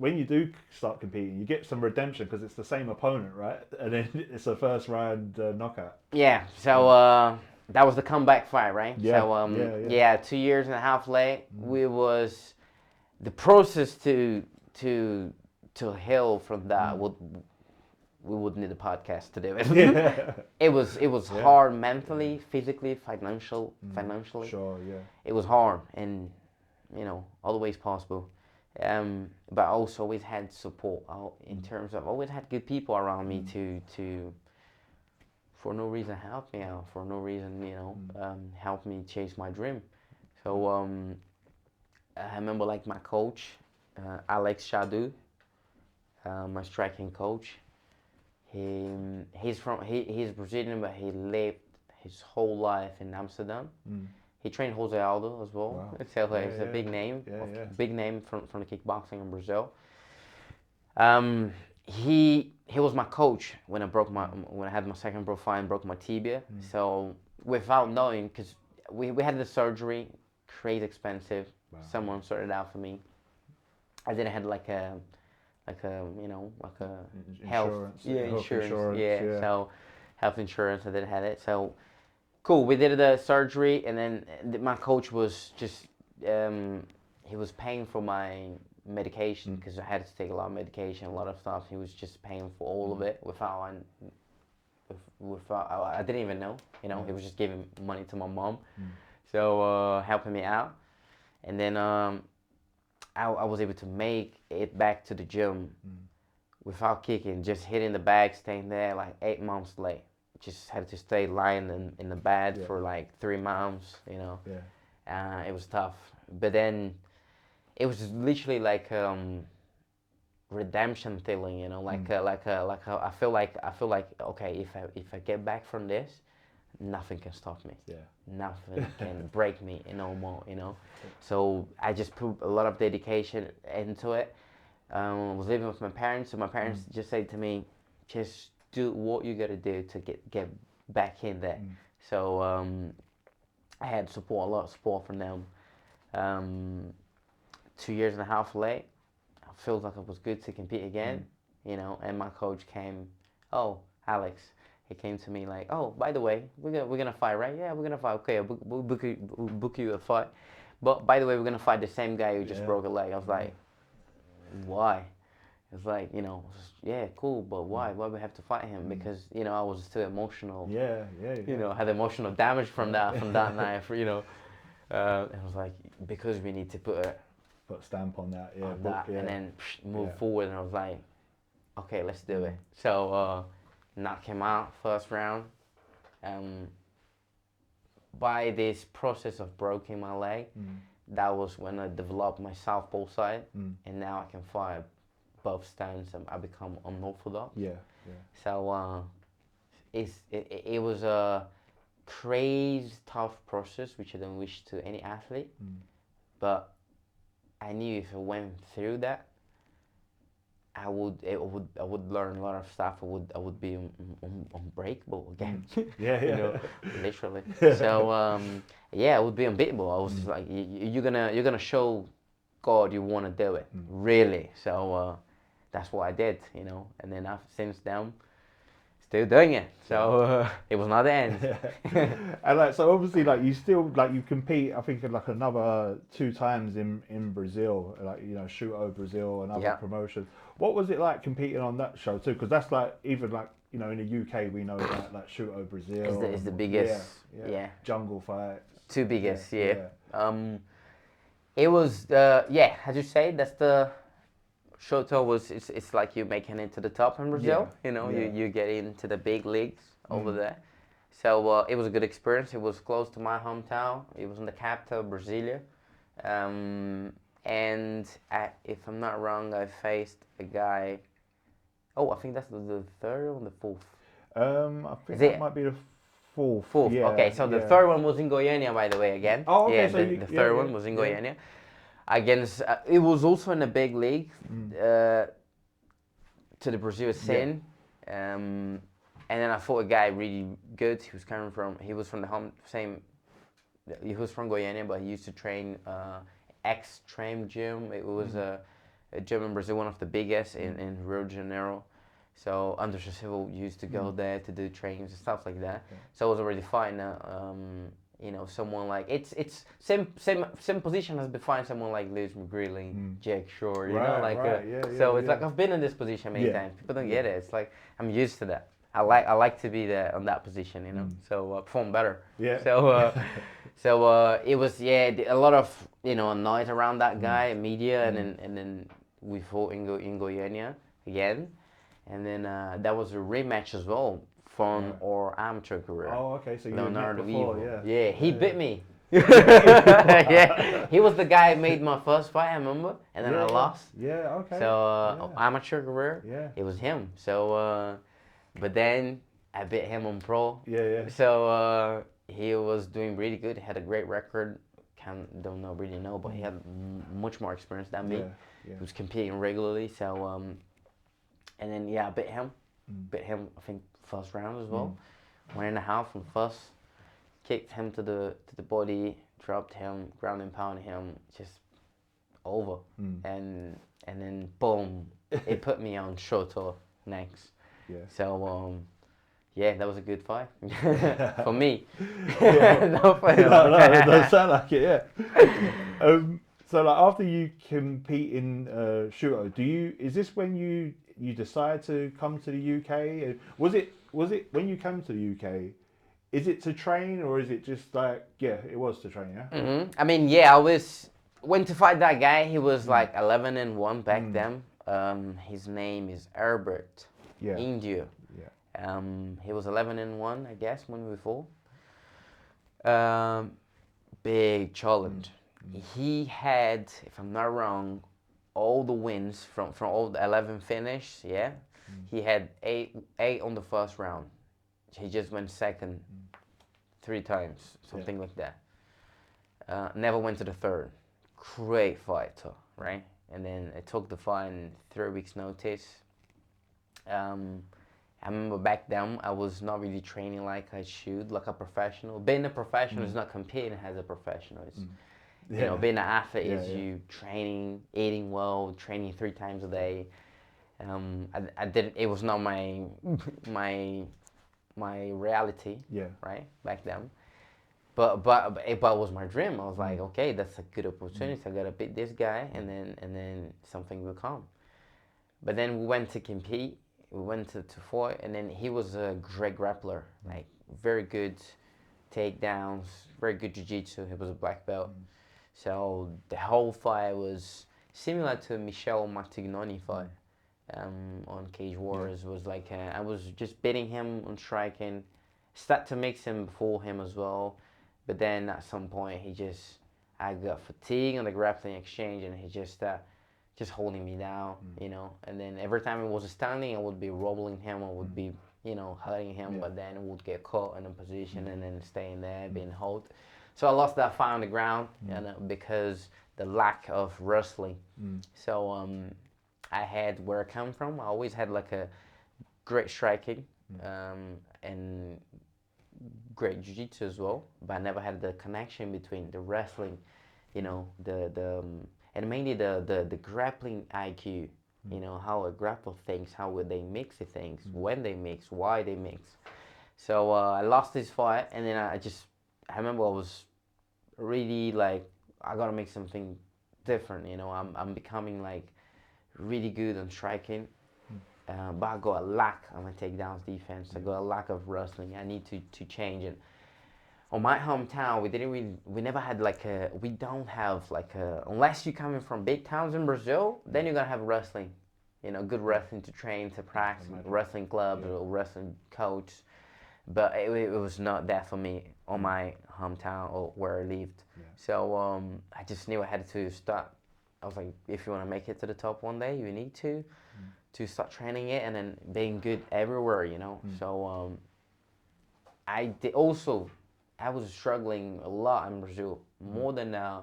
when you do start competing, you get some redemption because it's the same opponent, right? And then it's a first round knockout. Yeah. So that was the comeback fight, right? Yeah, So yeah. 2 years and a half late, Mm. we was the process to to heal from that would we would need a podcast to do it. Yeah. It was Yeah. hard mentally, physically, financially. Sure, yeah. It was hard, and all the ways possible. But I also always had support in terms of always had good people around me to for no reason help me out, for no reason help me chase my dream. So I remember like my coach, Alex Shadu, my striking coach. He's Brazilian, but he lived his whole life in Amsterdam. He trained Jose Aldo as well. Wow. So it's a big name, Yeah. big name from the kickboxing in Brazil. He was my coach when I had my second pro fight and broke my tibia. So without knowing, because we had the surgery, crazy expensive. Wow. Someone sorted it out for me. I didn't have like a health insurance. Yeah. So health insurance, I didn't have it. So cool. We did the surgery, and then my coach was just he was paying for my medication because I had to take a lot of medication, a lot of stuff. He was just paying for all of it without I didn't even know. He was just giving money to my mom, so helping me out, and then I was able to make it back to the gym without kicking, just hitting the bag, staying there like 8 months late. Just had to stay lying in the bed for like 3 months, It was tough. But then it was literally like redemption feeling, I feel like okay, if I get back from this, nothing can stop me. Yeah. Nothing can break me no more, So I just put a lot of dedication into it. I was living with my parents, so my parents just said to me, just do what you gotta do to get back in there. So I had support, a lot of support from them. 2 years and a half late, I felt like it was good to compete again, and my coach came, oh, Alex, he came to me like, oh, by the way, we're gonna fight, right? Yeah, we're gonna fight. Okay, we'll book you a fight. But by the way, we're gonna fight the same guy who just broke a leg. I was like, why? It's like, yeah, cool, but why? Why we have to fight him? Because, I was still emotional. Yeah. Had emotional damage from that night, it was like, because we need to put a stamp on that, and then move forward, and I was like, okay, let's do it. So knock him out first round. By this process of breaking my leg, that was when I developed my southpaw side, and now I can fire both stands, and I become unorthodox. Yeah. So it was a crazy tough process, which I don't wish to any athlete, but I knew if I went through that, I would learn a lot of stuff. I would be unbreakable again. Literally. So I would be unbeatable. I was like, you're gonna show God you want to do it, really. So that's what I did, And then since then, still doing it. So it was not the end. And so obviously you still you compete. I think in another 2 times in Brazil, Shoot Over Brazil and other promotions. What was it like competing on that show too? Because that's even in the UK we know that Shoot Over Brazil is the biggest. Jungle Fights. 2 biggest. It was as you say, that's the Shoto was. It's like you making it to the top in Brazil. You get into the big leagues over there. So it was a good experience. It was close to my hometown. It was in the capital, Brasilia. And if I'm not wrong, I faced a guy. Oh, I think that's the third or the fourth. I think that might be the fourth. Yeah, okay, so the third one was in Goiânia, by the way, again. Oh, okay. Yeah, So the third one was in Goiânia. Against, it was also in a big league to the Brazil scene. And then I fought a guy really good. He was from he was from Goiânia, but he used to train Extreme Gym. It was German Brazil, one of the biggest in Rio de Janeiro. So Anderson Silva used to go there to do trainings and stuff like that. Okay. So I was already fine. You know, someone like it's same position as before someone like Lewis McGreely, Jake Shore. You know, like so it's like I've been in this position many times. People don't get it. It's like I'm used to that. I like to be there on that position. You know, so perform better. Yeah. So it was a lot of noise around that guy, media, and then we fought in Goiânia again, and then that was a rematch as well from our amateur career. Oh, okay. So you Leonardo met before, Ivo. yeah. He bit me. Yeah, he was the guy who made my first fight. I remember, and then I lost. Yeah. Okay. So amateur career. Yeah. It was him. So, but then I beat him on pro. Yeah. So he was doing really good. He had a great record. Don't really know, but he had much more experience than me. Yeah. He was competing regularly. So and then I beat him. Beat him. I think first round as well. 1.5 from first. Kicked him to the body. Dropped him. Ground and pound him. Just over. And then boom. It put me on Shoto next. Yeah. So that was a good fight for me. No, it does sound like it. Yeah. So like after you compete in Shuto, is this when you decide to come to the UK? Was it when you came to the UK? Is it to train or is it just like it was to train? Yeah. I mean, I went to fight that guy. He was like 11-1 back then. His name is Herbert. Yeah. India. Yeah. He was 11-1, I guess, when we fought. Big challenge. He had, if I'm not wrong, all the wins from all the 11 finish. Yeah. He had eight on the first round. He just went second 3 times, something like that. Never went to the third. Great fighter, right? And then I took the fight in 3 weeks' notice. I remember back then I was not really training like I should, like a professional. Being a professional is not competing as a professional. It's, you know, being an athlete is you training, eating well, training 3 times a day. I didn't. It was not my reality. Yeah. Right back then. But it was my dream. I was like, okay, that's a good opportunity. I gotta beat this guy, and then something will come. But then we went to compete. We went to fight, and then he was a great grappler, like very good takedowns, very good jiu-jitsu. He was a black belt. So the whole fight was similar to Michel Martignoni fight on Cage Wars. Was like I was just beating him on striking, start to mix him before him as well. But then at some point I got fatigued on the grappling exchange, and he just holding me down, you know. And then every time it was standing, I would be rolling him, I would be, hurting him, but then it would get caught in a position and then staying there, being held. So I lost that fight on the ground, because the lack of wrestling. So I had, where I come from, I always had like a great striking and great jiu-jitsu as well, but I never had the connection between the wrestling, and mainly the grappling IQ, how a grapple thinks, how would they mix the things, when they mix, why they mix. So I lost this fight, and then I remember I was really like, I gotta make something different, I'm becoming like really good on striking, but I got a lack on my takedowns defense, I got a lack of wrestling, I need to change it. On my hometown, we never had we don't have unless you're coming from big towns in Brazil, then you're gonna have wrestling, good wrestling to train, to practice, wrestling clubs or wrestling coach. But it was not that for me on my hometown or where I lived. So I just knew I had to start. I was like, if you want to make it to the top one day, you need to start training it and then being good everywhere, So I did also. I was struggling a lot in Brazil, more than I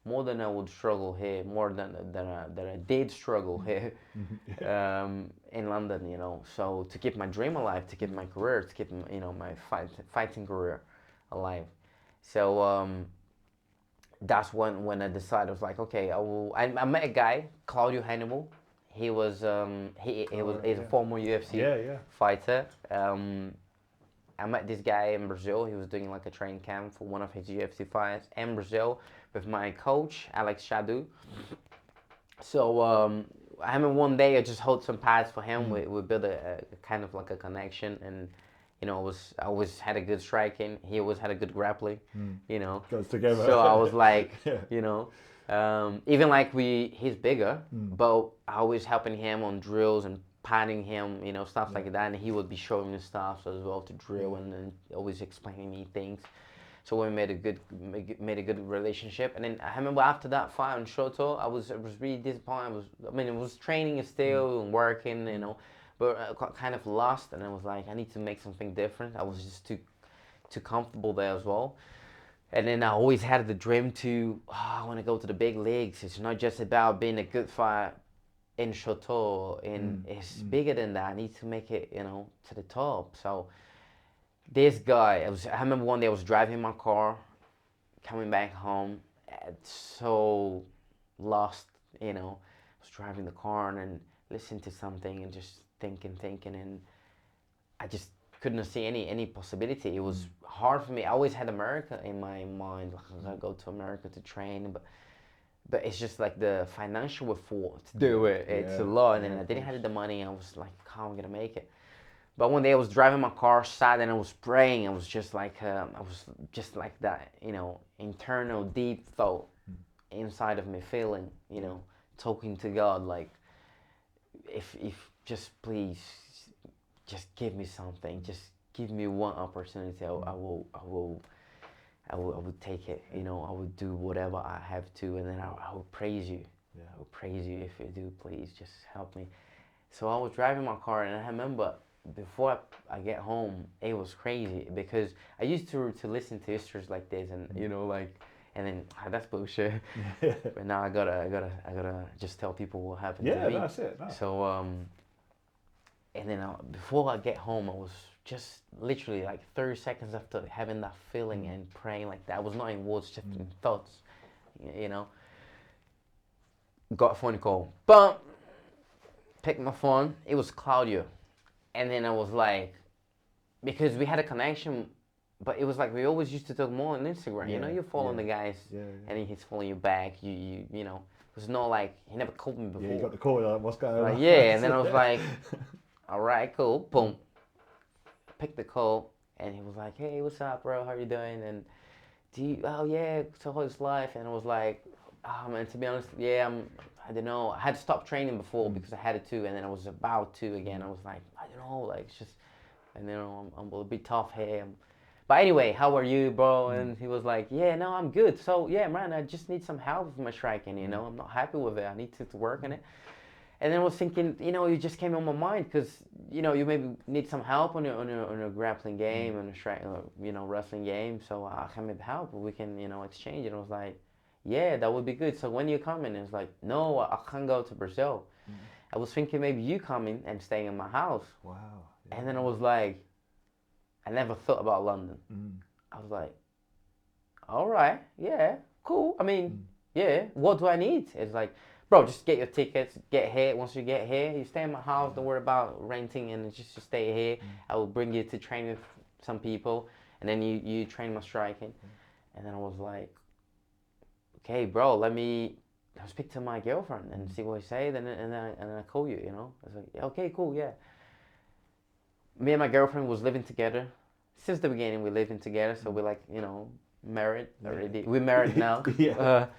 would struggle here, more than I did struggle here in London, So to keep my dream alive, to keep my career, to keep my fighting career alive. So that's when I decided. I was like, okay, I met a guy, Claudio Hannibal. He was he's a former UFC Yeah. fighter. I met this guy in Brazil. He was doing like a training camp for one of his UFC fights in Brazil with my coach Alex Shadu. So I remember one day I just hold some pads for him. We built a kind of like a connection, and you know, I always had a good striking. He always had a good grappling. You know, Goes together. so I was like, Yeah. you know, even like he's bigger, but I always helping him on drills and patting him, you know, stuff like that. And he would be showing me stuff as well to drill and always explaining me things. So we made a good relationship. And then I remember after that fight on Shoto, I was really disappointed. It was training still and working, you know, but I got kind of lost. And I was like, I need to make something different. I was just too comfortable there as well. And then I always had the dream to, I want to go to the big leagues. It's not just about being a good fighter in Shoto, it's bigger than that. I need to make it, you know, to the top. So this guy, I remember one day I was driving my car, coming back home, so lost, you know. I was driving the car and then listening to something and just thinking, and I just couldn't see any possibility. It was hard for me. I always had America in my mind, like I go to America to train, but it's just like the financial effort to do it. It's a lot, and I didn't have the money. I was like, how am I gonna make it? But one day I was driving my car, sad, and I was praying. I was just like that, you know, internal deep thought inside of me, feeling, you know, talking to God, like, if just please, just give me something, just give me one opportunity. I will take it. You know, I will do whatever I have to, and then I will praise you. Yeah. I will praise you if you do. Please, just help me. So I was driving my car, and I remember before I get home, it was crazy because I used to listen to histories like this, and you know, like, and then that's bullshit. But now I gotta just tell people what happened to me. Yeah, that's it. No. So and then before I get home, I was just literally like 30 seconds after having that feeling and praying like that. I was not in words, just in thoughts, you know. Got a phone call. Bump. Picked my phone. It was Claudio. And then I was like, because we had a connection, but it was like we always used to talk more on Instagram. You know, you follow the guys, and then he's following you back. You know, it was not like he never called me before. Yeah, you got the call. Like, what's going on? Like, yeah, and then I was like, all right, cool, boom. Picked the call, and he was like, hey, what's up, bro? How you doing? And oh yeah, so how's life? And I was like, man, to be honest, yeah, I don't know. I had stopped training before because I had to, and then I was about to again. I was like, I don't know, like it's just, and then I'm a bit tough here. But anyway, how are you, bro? And he was like, yeah, no, I'm good. So yeah, man, I just need some help with my striking. You know, I'm not happy with it. I need to work on it. And then I was thinking, you know, it just came on my mind because, you know, you maybe need some help on your grappling game and you know, wrestling game. So I can maybe help. We can, you know, exchange. And I was like, yeah, that would be good. So when you coming? It's like, no, I can't go to Brazil. I was thinking maybe you coming and staying in my house. Wow. Yeah. And then I was like, I never thought about London. I was like, all right, yeah, cool. I mean, yeah, what do I need? It's like, bro, just get your tickets, get here. Once you get here, you stay in my house. Don't worry about renting, and just stay here. I will bring you to train with some people, and then you train my striking. And then I was like, okay, bro, let me speak to my girlfriend and see what he say. And then I call you. You know, I was like, okay, cool, yeah. Me and my girlfriend was living together since the beginning. We're living together, so we're like, you know, married already. We're married now.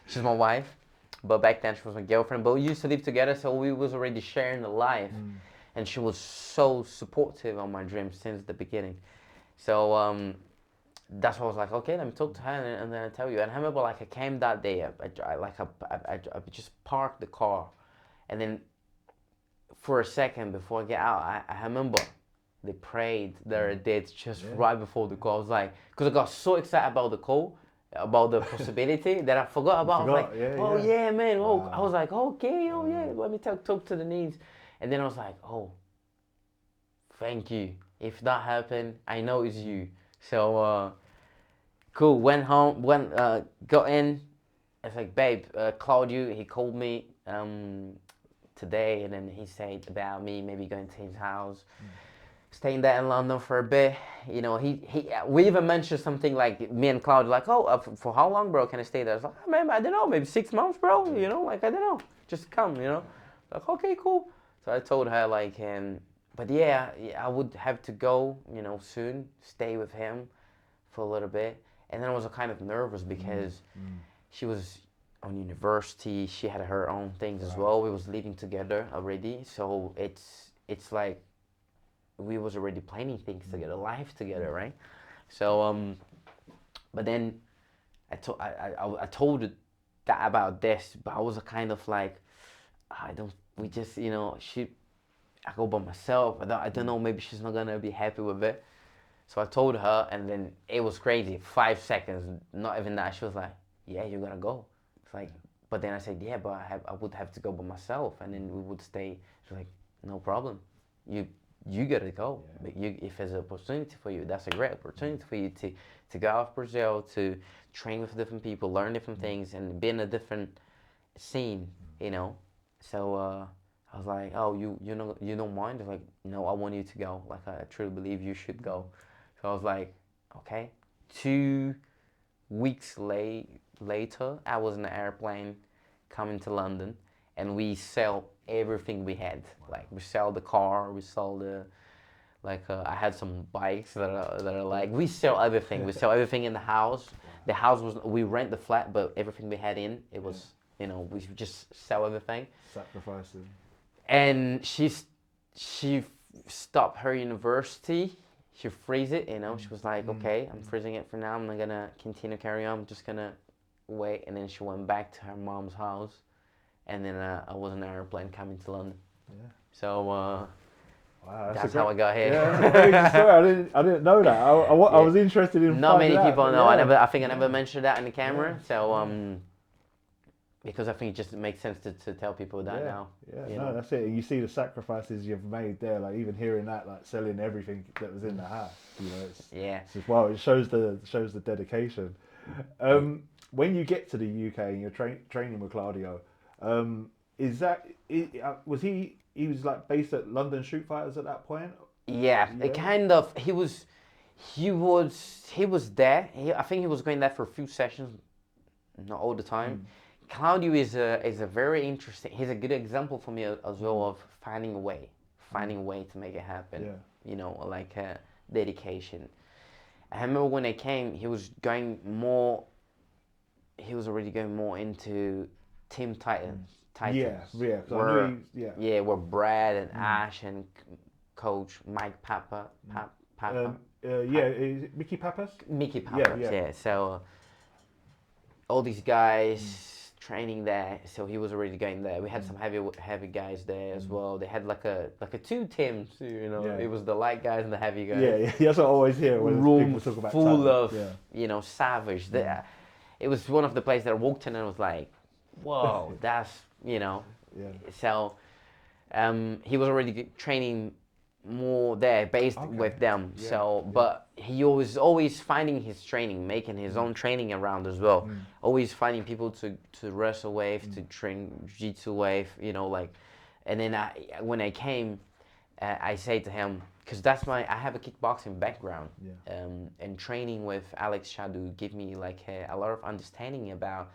She's my wife, but back then she was my girlfriend. But we used to live together, so we was already sharing the life, and she was so supportive of my dreams since the beginning. So that's why I was like, okay, let me talk to her, and then I tell you. And I remember, like, I came that day. I just parked the car, and then for a second before I get out, I remember they prayed their dates just right before the call. I was like, because I got so excited about the call, about the possibility that I forgot about. I was like, yeah, man. Wow. Oh, I was like, okay, yeah, let me talk to the needs. And then I was like, oh, thank you. If that happened, I know it's you. So cool. Went home, got in, it's like, babe, Claudio, he called me today, and then he said about me maybe going to his house, staying there in London for a bit. You know, we even mentioned something like me and Claudio, like, oh, for how long, bro, can I stay there? I was like, oh, man, I don't know, maybe 6 months, bro. You know, like, I don't know, just come. You know, like, okay, cool. So I told her like, but yeah, I would have to go, you know, soon, stay with him for a little bit, and then I was kind of nervous because she was on university. She had her own things as well. We was living together already, so it's like we was already planning things together, life together, right? So but then I told her that about this, but I was kind of like, I don't. We just, you know, I go by myself. I don't know. Maybe she's not gonna be happy with it. So I told her, and then it was crazy. 5 seconds, not even that. She was like, "Yeah, you're gonna go." It's like, but then I said, "Yeah, but I would have to go by myself, and then we would stay." She's like, "No problem. You gotta go. But if there's an opportunity for you, that's a great opportunity for you to go out of Brazil, to train with different people, learn different things, and be in a different scene, you know." So I was like, "Oh, you don't mind?" They're like, "No, I want you to go. Like, I truly believe you should go." So I was like, "Okay." 2 weeks later, I was in the airplane coming to London, and we sell everything we had. Like, we sell the car, we sell the I had some bikes that are like, we sell everything. We sell everything in the house. The house was, we rent the flat, but everything we had in it was, you know, we just sell everything. Sacrificing. And she stopped her university. She freeze it, you know. She was like, okay, I'm freezing it for now. I'm not gonna continue carry on. I'm just gonna wait. And then she went back to her mom's house, and then I was in an airplane coming to London. Yeah. So wow, that's how I got here. Yeah, that's a crazy story. I didn't know that. I was interested in. Not many people know. Yeah. I think I never mentioned that in the camera. So because I think it just makes sense to tell people that now. Yeah, no, that's it. And you see the sacrifices you've made there, like even hearing that, like selling everything that was in the house. You know, it's just, wow. It shows the dedication. When you get to the UK and you're training with Claudio, was he was like based at London Shoot Fighters at that point? Yeah, it kind of. He was there. I think he was going there for a few sessions, not all the time. Claudio is a very interesting. He's a good example for me as well of finding a way to make it happen. Yeah. You know, like dedication. I remember when I came, he was already going more into Team Titans. Where Brad and Ash and Coach Mike Papa. Mickey Pappas. Mickey Pappas, yeah. So all these guys training there, so he was already going there. We had some heavy guys there as well. They had like a 2 teams, you know. It was the light guys and the heavy guys. Yeah, that's what I always hear when people talk about full of you know, savage. It was one of the places that I walked in and was like, whoa, that's, you know. So he was already training more there, based with them. But he was always finding his training, making his own training around as well. Always finding people to wrestle with, to train jiu-jitsu with, you know, like. And then when I came, I say to him, because I have a kickboxing background, and training with Alex Shadu gave me like a lot of understanding about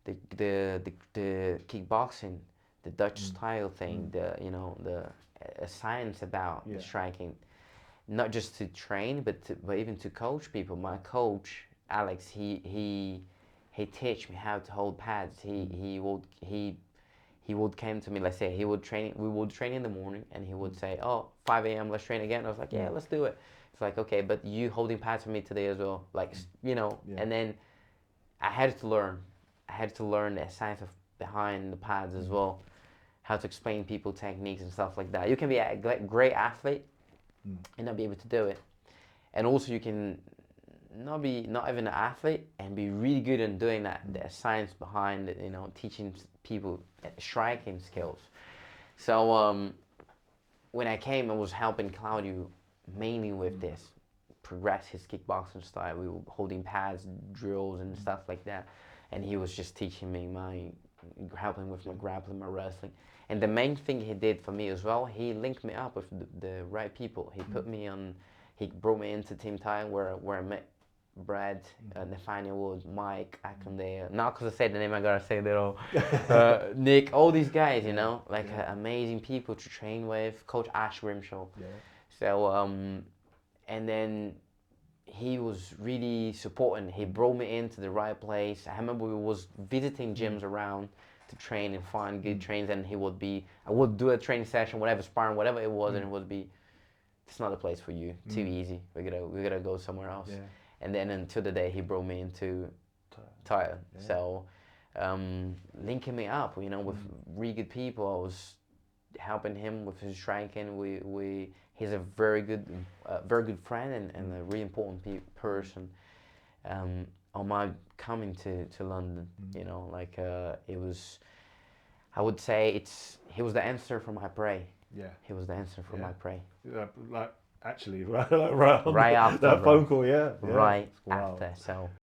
the kickboxing, the Dutch style thing, the science about striking, not just to train, but even to coach people. My coach Alex, he teach me how to hold pads. He would come to me. Let's say we would train in the morning, and he would say, "Oh, 5 a.m. let's train again." I was like, "Yeah, let's do it." It's like, okay, but you holding pads for me today as well, like, you know. And then I had to learn the science behind the pads as well, how to explain people techniques and stuff like that. You can be a great athlete and not be able to do it, and also you can not even an athlete and be really good in doing that. The science behind it, you know, teaching people striking skills. So when I came, I was helping Claudio mainly with this, progress his kickboxing style. We were holding pads, drills, and stuff like that. and he was just teaching me helping with my grappling, my wrestling. And the main thing he did for me as well, he linked me up with the right people. He put me on, he brought me into Team Thailand where I met Brad, Nathaniel Wood, Mike Akande. Not because I said the name, I gotta say that all. Nick, all these guys, you know, like amazing people to train with. Coach Ash Grimshaw. Yeah. So, and then he was really supporting. He brought me into the right place. I remember we was visiting gyms around to train and find good trains, and I would do a training session, whatever, sparring, whatever it was, and it would be, it's not a place for you. Too easy. We gotta go somewhere else. Yeah. And then until the day he brought me into Thailand. Yeah. So linking me up, you know, with really good people. I was helping him with his striking. He's a very good friend and a really important person. On my coming to London, you know, like it was, I would say he was the answer for my prayer. Yeah. He was the answer for my prayer. Like actually, right after that phone call, yeah. Right after, so.